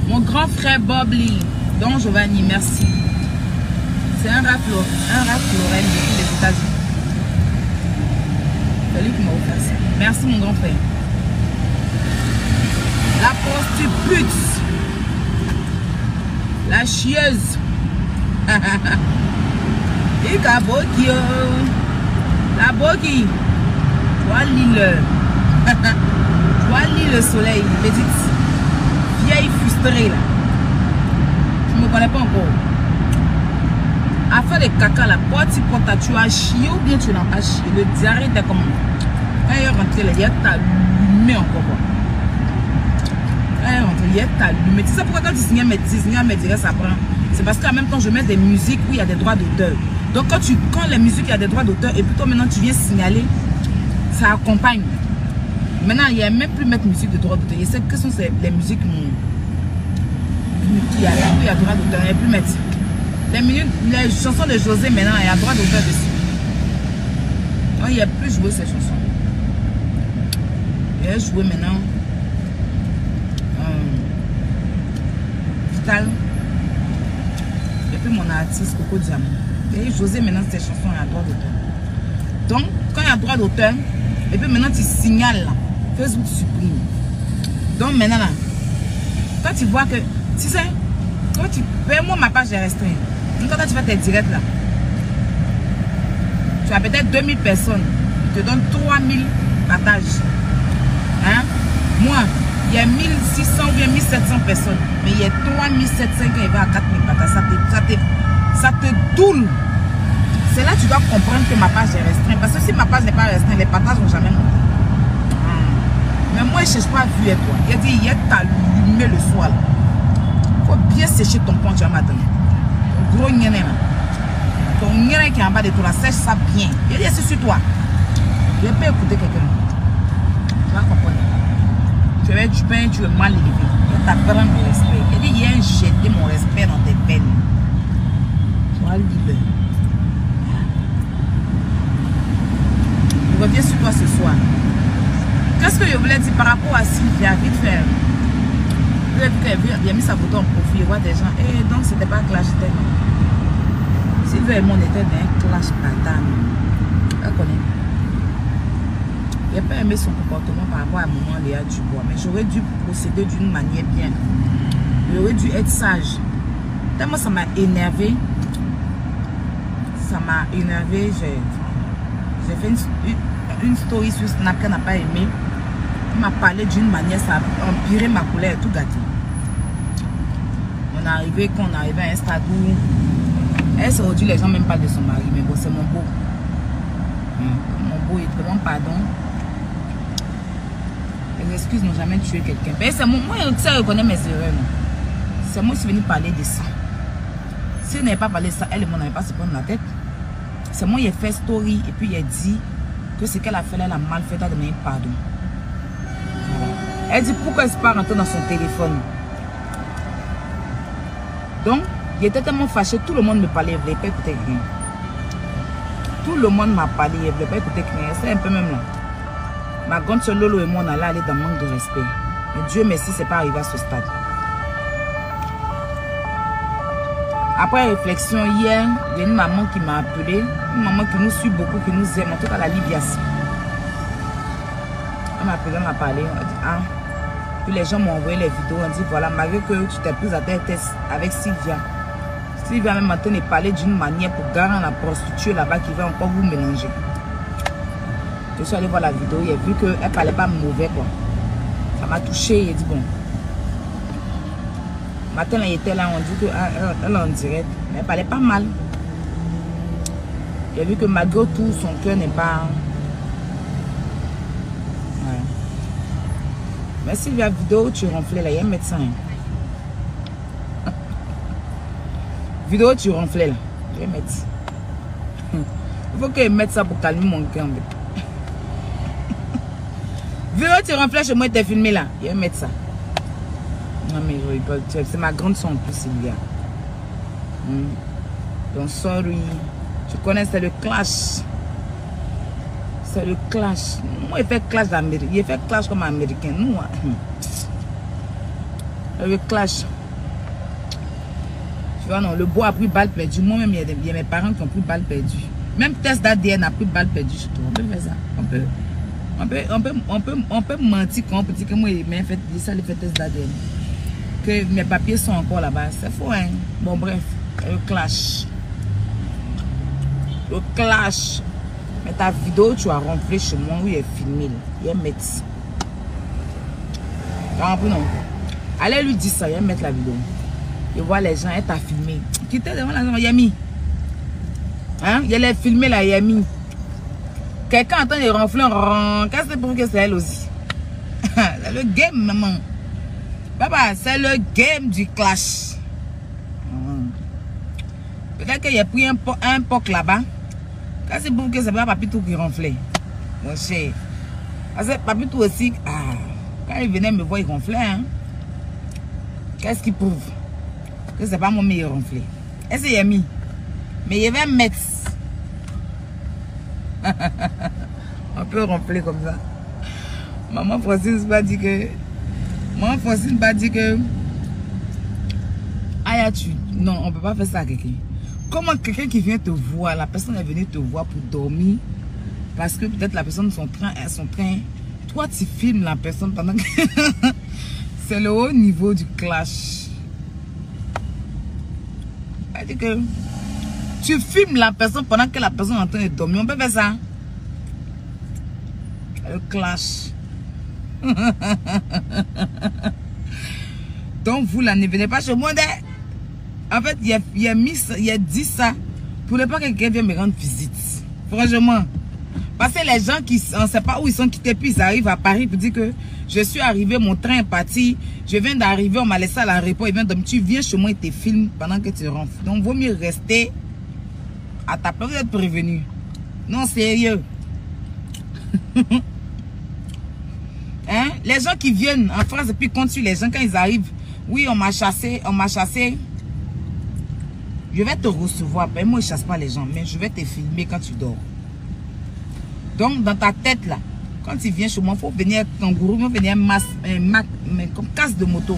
Mon grand frère Bob Lee. Don Giovanni, merci. C'est un rap lorraine depuis les États-Unis. C'est lui qui m'a offert ça. Merci mon grand frère. La prostitute. La chieuse. Ika Boki. La Boki. Toi l'île. Toi l'île le soleil. Petite vieille frustrée là. Je ne me connais pas encore. Afin de caca la porte, tu as chié ou bien tu n'as pas chié. Le diarrhée t'es comme. Quand il est rentré là, il est allumé encore. Quand il est rentré, il est allumé. Tu sais pourquoi quand tu signes mes direct, ça prend. C'est parce qu'en même temps, je mets des musiques où il y a des droits d'auteur. Donc quand les musiques, il y a des droits d'auteur et puis toi maintenant tu viens signaler, ça accompagne. Maintenant, il n'y a même plus mettre musique de droit d'auteur. Je sais que ce sont les musiques qui a droit d'auteur. Il n'y a plus mettre. Les chansons de José maintenant, il y a droit d'auteur dessus. Donc, il n'y a plus joué ces chansons. Il y a joué maintenant Vital. Et puis mon artiste Coco Diamant. Et José maintenant, ces chansons, il y a droit d'auteur. Donc, quand il y a droit d'auteur, et puis maintenant tu signales là, Facebook supprime. Donc maintenant là, quand tu vois que, tu sais, quand tu payes moi ma page est restreinte. Donc quand tu fais tes directs là, tu as peut-être 2000 personnes, ils te donnent 3000 partages. Hein? Moi, il y a 1600 ou bien 1700 personnes, mais il y a 3700 qui vont à 4000 partages. Ça te doule. C'est là que tu dois comprendre que ma page est restreinte. Parce que si ma page n'est pas restreinte, les partages vont jamais monter. Mais moi, je ne cherche pas à vu et toi. Il a dit, il est allumé le soir. Il faut bien sécher ton pont, tu vas m'attendre. Ton gros nyené là. Ton nyené qui est en bas de toi, sèche ça bien. Il a dit, c'est sur toi. Je ne vais pas écouter quelqu'un. Tu vas comprendre. Tu veux du pain, tu veux mal élevé. Il t'apprend le respect. Il a dit, il y a un jeté mon respect dans tes veines. Sois libre. Je reviens sur toi ce soir. Qu'est-ce que je voulais dire par rapport à Sylvia? Vite fait. Vous avez vu qu'elle a mis sa photo en profil. Voir des gens. Et donc, c'était pas un clash tellement. Sylvia et moi, on était dans un clash patin. Elle connaît. Je n'ai pas aimé son comportement par rapport à maman Léa Dubois. Mais j'aurais dû procéder d'une manière bien. J'aurais dû être sage. Tellement ça m'a énervé. Ça m'a énervé. J'ai fait une story sur Snap qu'elle n'a pas aimé. Il m'a parlé d'une manière, ça a empiré ma colère, tout gâté. Quand on arrivait à un stade où elle s'est rendue, les gens même parlent de son mari, mais bon, c'est mon beau. Mon beau, il demande pardon. Les excuses n'ont jamais tué quelqu'un. C'est moi, je reconnais mes erreurs. C'est moi qui suis venu parler de ça. Si elle n'avait pas parlé de ça, elle et moi n'avaient pas se prendre la tête. C'est moi qui ai fait story et puis il a dit que ce qu'elle a fait, elle a mal fait, elle a demandé pardon. Voilà. Elle dit pourquoi elle ne s'est pas rentrée dans son téléphone. Donc, il était tellement fâché, tout le monde me parlait, il ne voulait pas écouter rien. Tout le monde m'a parlé, il ne voulait pas écouter rien. C'est un peu même là. Ma grande soeur Lolo et moi, on allait aller dans le manque de respect. Mais Dieu merci, ce n'est pas arrivé à ce stade. Après réflexion, hier, il y a une maman qui m'a appelé. Une maman qui nous suit beaucoup, qui nous aime, en tout cas la Libias. Elle m'a appelé, elle m'a parlé. On a dit, ah. Puis les gens m'ont envoyé les vidéos. On dit, voilà, malgré que tu t'es plus à tête avec Sylvia. Sylvia même matin est parlé d'une manière pour garantir la prostituée là-bas qui va encore vous mélanger. Je suis allé voir la vidéo, il a vu qu'elle ne parlait pas mauvais, quoi. Ça m'a touché, il a dit, bon. Matin, elle était là, on dit qu'elle est en direct. Mais elle parlait pas mal. Il a vu que malgré tout, son cœur n'est pas... Ouais. Mais Sylvia, vidéo, tu ronflais là, il y a un médecin. Vidéo, tu ronflais là. Je vais mettre. Il faut qu'elle mette ça pour calmer mon cœur. Vidéo, tu ronflais chez moi, t'es filmé là. Je vais mettre ça. Non mais c'est ma grande soeur en plus, Sylvia. Donc sorry. Tu connais, c'est le clash. C'est le clash. Moi, il fait clash d'Amérique. Il fait clash comme américain. Nous, le clash. vois, non, le bois a pris balle perdue. Moi-même, il y a mes parents qui ont pris balle perdue. Même test d'ADN a pris balle perdue. On peut faire ça. On peut mentir quand on peut dire que moi, j'ai fait ça, les test d'ADN. Que mes papiers sont encore là-bas. C'est faux, hein. Bon, bref, le clash. Le clash. Mais ta vidéo, tu as rempli chez moi où il est filmé. Il est médecin. Non. Allez lui dire ça, il va mettre la vidéo. Il voit les gens, elle t'a filmé. Quittez devant la maison, Yami. Hein? Il a filmé la Yami. Quelqu'un entend les ronfleurs. Qu'est-ce que c'est pour que c'est elle aussi? C'est le game, maman. Papa, c'est le game du clash. Peut-être qu'il a pris un poc là-bas. Qu'est-ce que c'est pour que c'est pas Papitou qui ronflait? Mon cher. Parce que Papitou aussi, quand il venait me voir, il ronflait. Hein? Qu'est-ce qui prouve que c'est pas mon meilleur ronflé? Est-ce qu'il y a mis? Mais il y avait un mettre. On peut ronfler comme ça. Maman Francine m'a dit que. Aïe, non, on peut pas faire ça à quelqu'un. Comment quelqu'un qui vient te voir, la personne est venue te voir pour dormir, parce que peut-être la personne son train, toi tu filmes la personne pendant que c'est le haut niveau du clash. C'est-à-dire que tu filmes la personne pendant que la personne est en train de dormir. On peut faire ça. Le clash. Donc vous là, ne venez pas chez moi. En fait, il a dit ça pour ne pas que quelqu'un vienne me rendre visite. Franchement. Parce que les gens qui on ne sait pas où ils sont quittés, puis ils arrivent à Paris pour dire que je suis arrivé, mon train est parti, je viens d'arriver, on m'a laissé à l'aéroport, ils viennent dormir. Tu viens chez moi et te filmes pendant que tu rentres. Donc, il vaut mieux rester à ta place, vous êtes prévenu. Non, sérieux. Hein? Les gens qui viennent en France et puis comptent sur les gens quand ils arrivent, oui, on m'a chassé. Je vais te recevoir. Ben, moi, je ne chasse pas les gens, mais je vais te filmer quand tu dors. Donc, dans ta tête, là, quand tu viens chez moi, il faut venir kangourou, il faut venir comme casse de moto.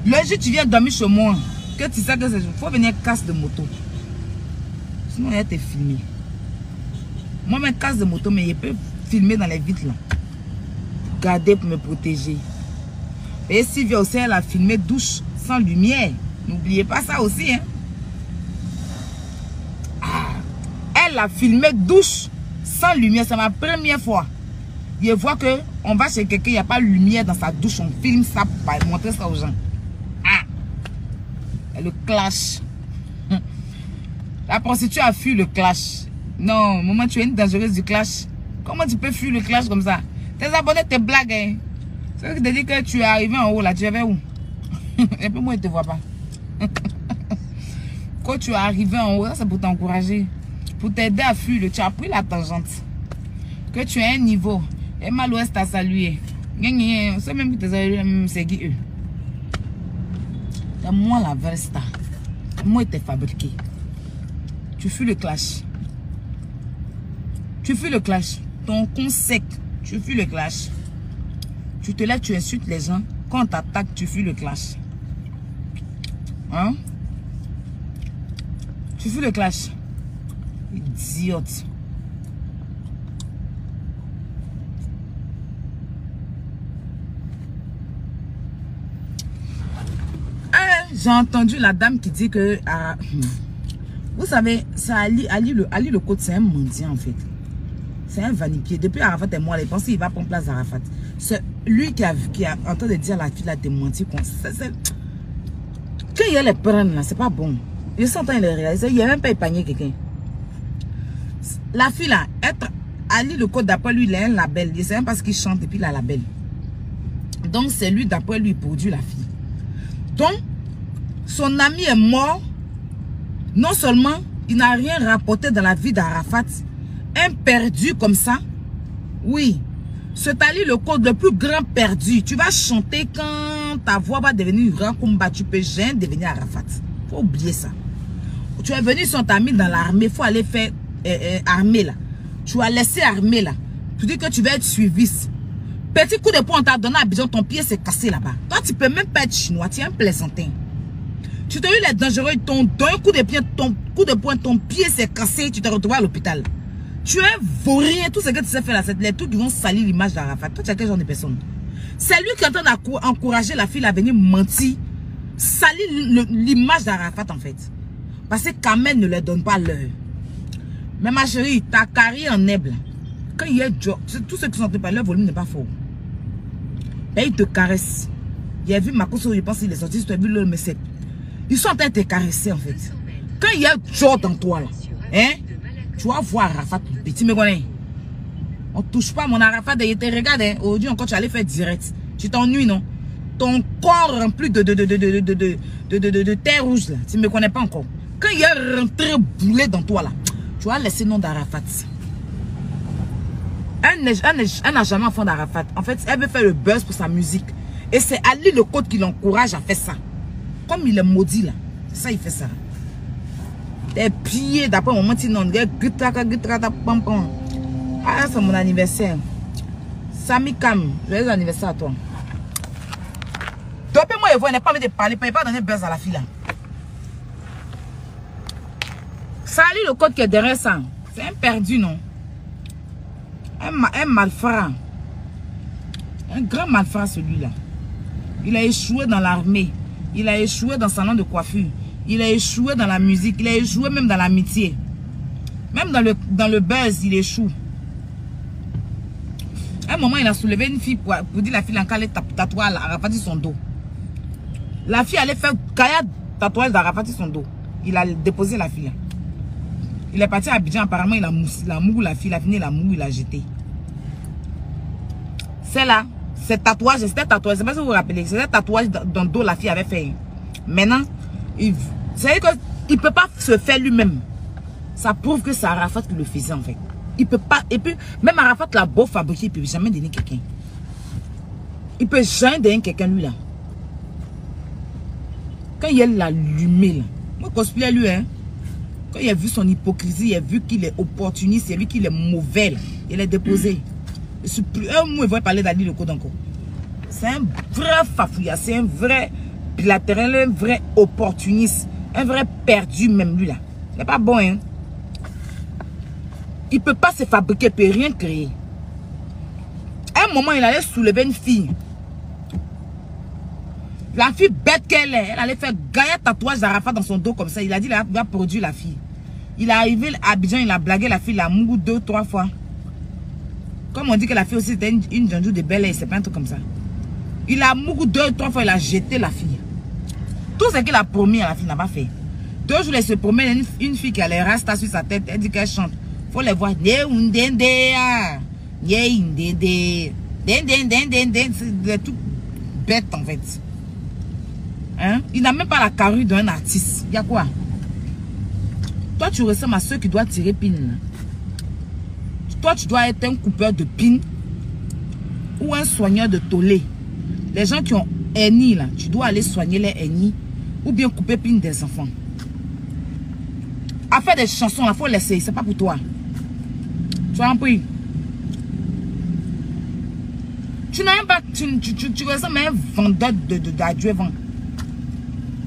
Le jour tu viens dormir chez moi, que tu sais que c'est, il faut venir casse de moto. Sinon, il va te filmer. Moi, mes casse de moto, mais il peut filmer dans les vitres, là. Garder pour me protéger. Et Sylvia aussi, elle a filmé douche sans lumière. N'oubliez pas ça aussi, hein. Elle a filmé douche sans lumière. C'est ma première fois. Je vois que on va chez quelqu'un, il n'y a pas de lumière dans sa douche. On filme ça pour montrer ça aux gens. Le clash. La prostituée a fui le clash. Non, maman, tu es une dangereuse du clash. Comment tu peux fuir le clash comme ça? Tes abonnés te blaguent, hein? C'est vrai que tu dis que tu es arrivé en haut là. Tu es où? Et puis moi, je ne te vois pas. Quand tu es arrivé en haut, c'est pour t'encourager. Pour t'aider à fuir. Tu as pris la tangente. Que tu as un niveau. Et Malouest t'a salué. C'est même que tu as salué, c'est qui eux. C'est moi la vraie star. Moi, t'es fabriqué. Tu fuis le clash. Tu fuis le clash. Ton con sec. Tu fuis le clash. Tu te lèves, tu insultes les gens. Quand on t'attaque, tu fuis le clash. Hein? Tu fuis le clash. Idiote. J'ai entendu la dame qui dit que... vous savez, ça Ali le Côte, c'est un mendiant en fait. C'est un vanipier. Depuis Arafat est mort, il pense qu'il va prendre place d'Arafat. C'est lui qui a en train de dire à la fille là, t'es menti. Quand il y a les prendre là, c'est pas bon. Il s'entend, il réalise. Il n'a même pas épargné quelqu'un. La fille là, Ali le Côte, d'après lui, il a un label. Il sait même pas ce qu'il chante et puis il a un label. Donc c'est lui, d'après lui, produit la fille. Donc, son ami est mort. Non seulement, il n'a rien rapporté dans la vie d'Arafat. Un perdu comme ça. Oui. C'est Ali le Côte, le plus grand perdu. Tu vas chanter quand ta voix va devenir grand combat. Tu peux jamais devenir Arafat. Faut oublier ça. Tu es venu sur ta ami dans l'armée. Il faut aller faire armée là. Tu as laissé armée là. Tu dis que tu vas être suivi. Petit coup de poing, on t'a donné à Abidjan, ton pied s'est cassé là-bas. Toi, tu peux même pas être chinois. Tu es un plaisantin. Tu t'as eu les dangereux, ils t'ont donné un coup de poing, ton pied s'est cassé, tu t'es retrouvé à l'hôpital. Tu es vaurien, tout ce que tu sais faire là, c'est les trucs qui vont salir l'image d'Arafat. Toi, tu as quel genre de personne? C'est lui qui est en train d'encourager la fille à venir mentir, salir l'image d'Arafat en fait. Parce que Kamel ne leur donne pas l'heure. Mais ma chérie, ta carrière en est blanc. Quand il y a job, tous ceux qui sont en train de parler, leur volume n'est pas fort. Ben, ils te caressent. Il a vu ma cause, je pense qu'il est sorti, si tu as vu le message. Ils sont en train de te caresser en fait. Quand il y a job dans toi là, hein, tu vas voir Arafat, petit me connais. On touche pas mon Arafat, il te regarde, hein. Aujourd'hui encore tu allais faire direct. Tu t'ennuies non? Ton corps rempli de terre rouge là, tu me connais pas encore. Quand il y a rentré boulet dans toi là, tu vas laisser le nom d'Arafat. Elle n'a jamais enfant d'Arafat. En fait, elle veut faire le buzz pour sa musique. Et c'est Ali le Côte qui l'encourage à faire ça. Comme il est maudit là. C'est ça, il fait ça. Des pieds, d'après mon moment, non. Ah, c'est mon anniversaire. Sami Kam, joyeux anniversaire à toi. Depuis moi, elle n'a pas envie de parler. Il n'a pas donné buzz à la fille là. C'est Ali le Côte qui est derrière ça. C'est un perdu, non? Un malfrat. Un grand malfrat celui-là. Il a échoué dans l'armée. Il a échoué dans son salon de coiffure. Il a échoué dans la musique. Il a échoué même dans l'amitié. Même dans le buzz, il échoue. À un moment, il a soulevé une fille pour dire la fille en allait tatouer Arafat son dos. La fille allait faire tatouage d'Arafat son dos. Il a déposé la fille. Il est parti à Abidjan, apparemment il a mouru la fille, il a fini, il a mouru, il a jeté. C'est là, c'est tatouage, c'était tatouage, je ne sais pas si vous vous rappelez, c'était tatouage dans le dos la fille avait fait. Maintenant, c'est qu'il ne peut pas se faire lui-même. Ça prouve que c'est Arafat qui le faisait en fait. Il peut pas, et puis même Arafat l'a beau fabriquer, il ne peut jamais donner quelqu'un. Il ne peut jamais donner quelqu'un lui là. Quand il l'a allumé là, moi cosplay lui hein. Quand il a vu son hypocrisie, il a vu qu'il est opportuniste, il a vu qu'il est mauvais, là. Il est déposé. Je suis plus un mot, il va parler d'Ali le Côte encore. C'est un vrai fafouillard, c'est un vrai bilatéral, un vrai opportuniste, un vrai perdu même lui là. Il n'est pas bon, hein. Il ne peut pas se fabriquer, il ne peut rien créer. À un moment, il allait soulever une fille. La fille bête qu'elle est, elle allait faire gagner tatouage d'Arafat dans son dos comme ça. Il a dit qu'il va produire la fille. Il est arrivé à Abidjan, il a blagué la fille, il a mouru 2 ou 3 fois. Comme on dit que la fille aussi était une janjou de belle, c'est pas un truc comme ça. Il a mouru 2 ou 3 fois, il a jeté la fille. Tout ce qu'il a promis à la fille, il n'a pas fait. 2 jours, elle se promène, une fille qui a les rastas sur sa tête, elle dit qu'elle chante. Il faut les voir. C'est tout bête en fait. Hein? Il n'a même pas la carrure d'un artiste. Il y a quoi? Toi, tu ressembles à ceux qui doivent tirer pin. Toi, tu dois être un coupeur de pin ou un soigneur de tollé. Les gens qui ont hernie, là, tu dois aller soigner les hernies ou bien couper pin des enfants. À faire des chansons, il faut laisser. C'est pas pour toi. Tu as compris? Tu n'as même pas. Tu ressembles à un vendeur d'adjuvant.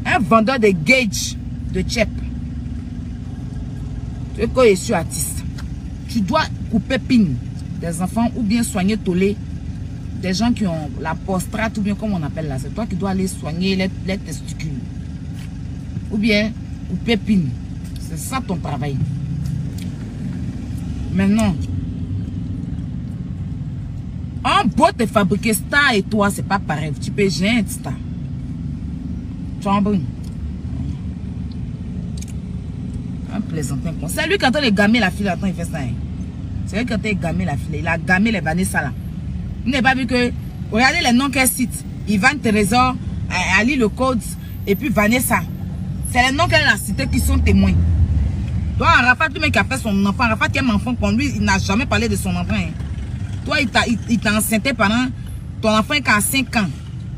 Un vendeur de gauge de chep. Tu es quand je suis artiste. Tu dois couper pin des enfants ou bien soigner tollé des gens qui ont la postrate ou bien comme on appelle là. C'est toi qui dois aller soigner les testicules. Ou bien couper pin. C'est ça ton travail. Maintenant, en beau te fabriquer star et toi, c'est pas pareil. Tu peux gérer un star. Tu en bon. Un plaisantin. C'est lui quand on est gamé la fille, attends, il fait ça. Hein. C'est lui quand on est gamé la fille. Il a gamé les Vanessa là. Il n'a pas vu que. Regardez les noms qu'elle cite. Ivan Trésor, Ali le Code et puis Vanessa. C'est les noms qu'elle a cités qui sont témoins. Toi, Arafat, le mec qui a fait son enfant, Arafat qui a un enfant pour lui, il n'a jamais parlé de son enfant. Hein. Toi, il t'a enceinté pendant ton enfant qui a 5 ans.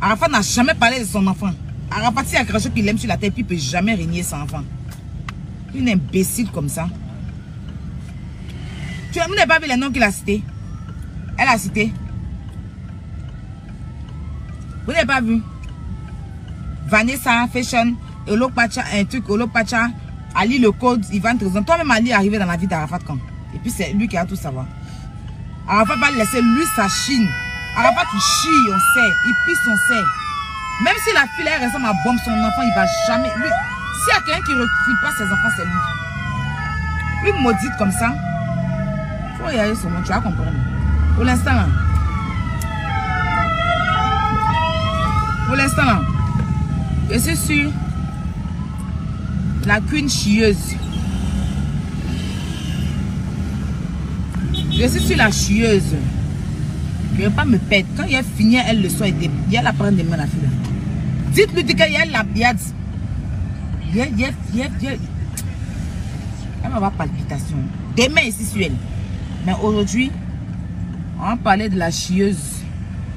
Arafat n'a jamais parlé de son enfant. Arafat, s'il y a quelque chose qu'il aime sur la tête, puis il ne peut jamais régner son enfant. Une imbécile comme ça. Tu n'as pas vu les noms qu'il a cités? Elle a cité. Vous n'avez pas vu? Vanessa, Fashion, Olopacha, un truc, Olopacha, Ali le code, Ivan Trezon. Toi-même, Ali est arrivé dans la vie d'Arafat quand? Et puis c'est lui qui a tout savoir. Arafat va laisser lui sa Chine. Arafat il chie, on sait. Il pisse, on sait. Même si la fille elle ressemble à bombe son enfant, il va jamais. Lui, s'il y a quelqu'un qui ne recule pas ses enfants, c'est lui. Lui maudite comme ça. Il faut y aller sur moi, tu vas comprendre. Pour l'instant là. Pour l'instant là. Je suis sur la queen chieuse. Je suis sur la chieuse. Je ne vais pas me perdre. Quand il a fini, elle le soit, il y a la prendre des mains la fille. Dites-lui qu'il y a la biade. Elle va avoir palpitation. Demain ici sur elle. Mais aujourd'hui, on va parler de la chieuse.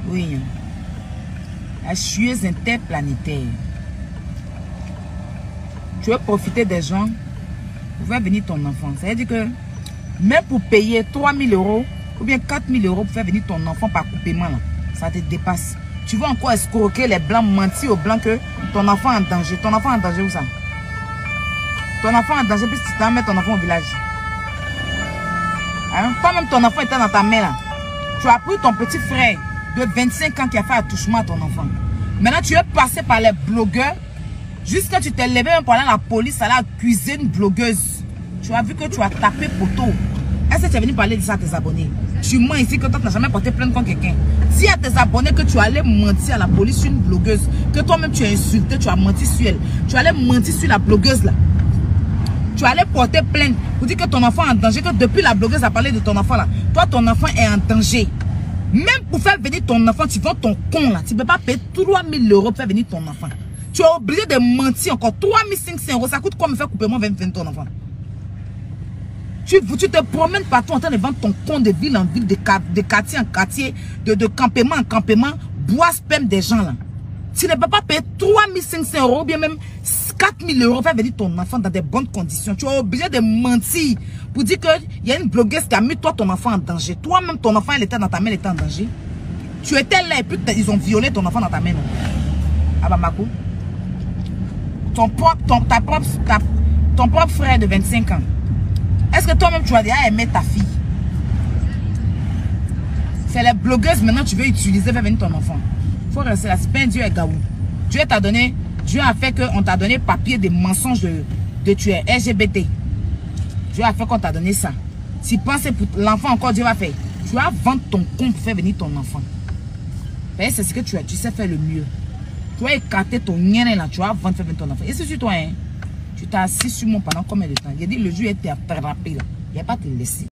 Oui. La chieuse interplanétaire. Tu veux profiter des gens pour faire venir ton enfant. Ça veut dire que même pour payer 3 000 € ou bien 4 000 € pour faire venir ton enfant par coupement, là, ça te dépasse. Tu veux encore escroquer les blancs, mentir aux blancs que ton enfant est en danger. Ton enfant est en danger où ça? Ton enfant est en danger puisque tu t'en mets ton enfant au village. Hein? Toi-même ton enfant était dans ta main là. Tu as pris ton petit frère de 25 ans qui a fait attouchement à ton enfant. Maintenant tu es passé par les blogueurs. Jusqu'à tu t'es levé même pendant la police, ça l'a accusé une blogueuse. Tu as vu que tu as tapé poteau. Est-ce que tu es venu parler de ça à tes abonnés? Tu mens ici que toi tu n'as jamais porté plainte contre quelqu'un. Dis à tes abonnés que tu allais mentir à la police sur une blogueuse. Que toi-même tu as insulté, tu as menti sur elle. Tu allais mentir sur la blogueuse là. Tu allais porter plainte pour dire que ton enfant est en danger. Que depuis la blogueuse a parlé de ton enfant là. Toi ton enfant est en danger. Même pour faire venir ton enfant, tu vends ton con là. Tu ne peux pas payer 3 000 € pour faire venir ton enfant. Tu es obligé de mentir encore. 3 500 €. Ça coûte quoi me faire couper moi 20 ton enfant? Tu te promènes partout en train de vendre ton con de ville en ville, de quartier en quartier, de campement en campement, bois sperme des gens là. Tu ne peux pas payer 3 500 € ou bien même 4 000 € pour faire venir ton enfant dans des bonnes conditions. Tu es obligé de mentir pour dire qu'il y a une blogueuse qui a mis toi ton enfant en danger. Toi-même ton enfant elle était dans ta main, elle était en danger. Tu étais là et puis ils ont violé ton enfant dans ta main. Ah bah Mako. Ton propre frère de 25 ans. Est-ce que toi-même tu as déjà aimé ta fille? C'est les blogueuses maintenant tu veux utiliser pour venir ton enfant. Il faut rester là. C'est pas un Dieu et Gaou. Dieu t'a donné, Dieu a fait qu'on t'a donné papier de mensonges de tu es LGBT. Dieu a fait qu'on t'a donné ça. Si tu penses pour l'enfant encore, Dieu va faire. Tu vas vendre ton compte pour faire venir ton enfant. C'est ce que tu sais faire le mieux. Tu vas écarter ton nien là, tu vas vendre faire venir ton enfant. Et c'est sur toi, hein. Tu t'as assis sur moi pendant combien de temps? Il a dit le jour était attrapé là. Il n'y a pas te laisser.